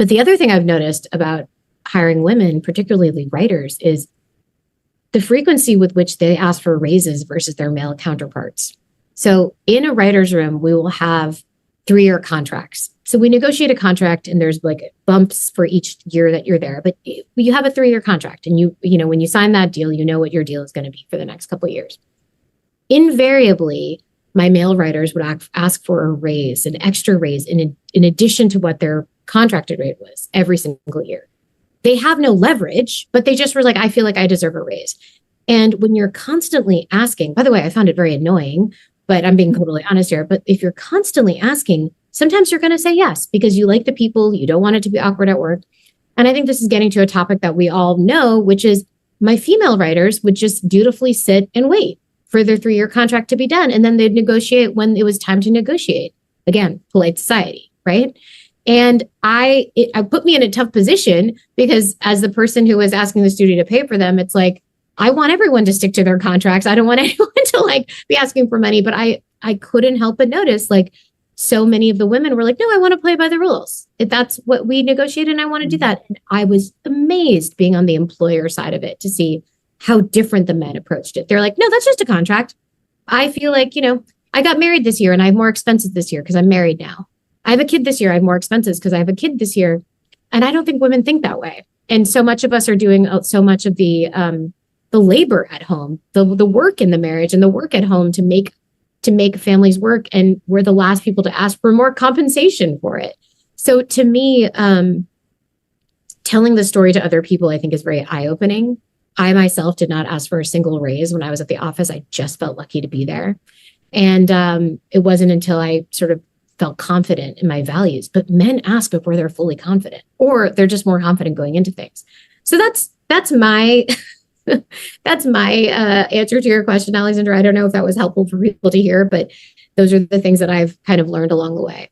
But the other thing I've noticed about hiring women, particularly writers, is the frequency with which they ask for raises versus their male counterparts. So in a writer's room, we will have 3-year contracts. So we negotiate a contract and there's like bumps for each year that you're there, but you have a 3-year contract and you know, when you sign that deal, you know what your deal is going to be for the next couple of years. Invariably, my male writers would ask for a raise, an extra raise in addition to what their contracted rate was every single year. They have no leverage, but they just were like, I feel like I deserve a raise. And when you're constantly asking, by the way, I found it very annoying, but I'm being totally honest here. But if you're constantly asking, sometimes you're going to say yes, because you like the people, you don't want it to be awkward at work. And I think this is getting to a topic that we all know, which is my female writers would just dutifully sit and wait for their 3-year contract to be done. And then they'd negotiate when it was time to negotiate. Again, polite society, right? And it put me in a tough position because as the person who was asking the studio to pay for them, it's like, I want everyone to stick to their contracts. I don't want anyone to like be asking for money, but I couldn't help but notice like so many of the women were like, no, I want to play by the rules. If that's what we negotiated and I want to do that. And I was amazed being on the employer side of it to see how different the men approached it. They're like, no, that's just a contract. I feel like, you know, I got married this year and I have more expenses this year because I'm married now. I have a kid this year. I have more expenses because I have a kid this year. And I don't think women think that way. And so much of us are doing so much of the labor at home, the work in the marriage and the work at home to make families work. And we're the last people to ask for more compensation for it. So to me, telling the story to other people, I think is very eye-opening. I myself did not ask for a single raise when I was at the office. I just felt lucky to be there. And it wasn't until I sort of felt confident in my values, but men ask before they're fully confident, or they're just more confident going into things. So that's my that's my answer to your question, Alexandra. I don't know if that was helpful for people to hear, but those are the things that I've kind of learned along the way.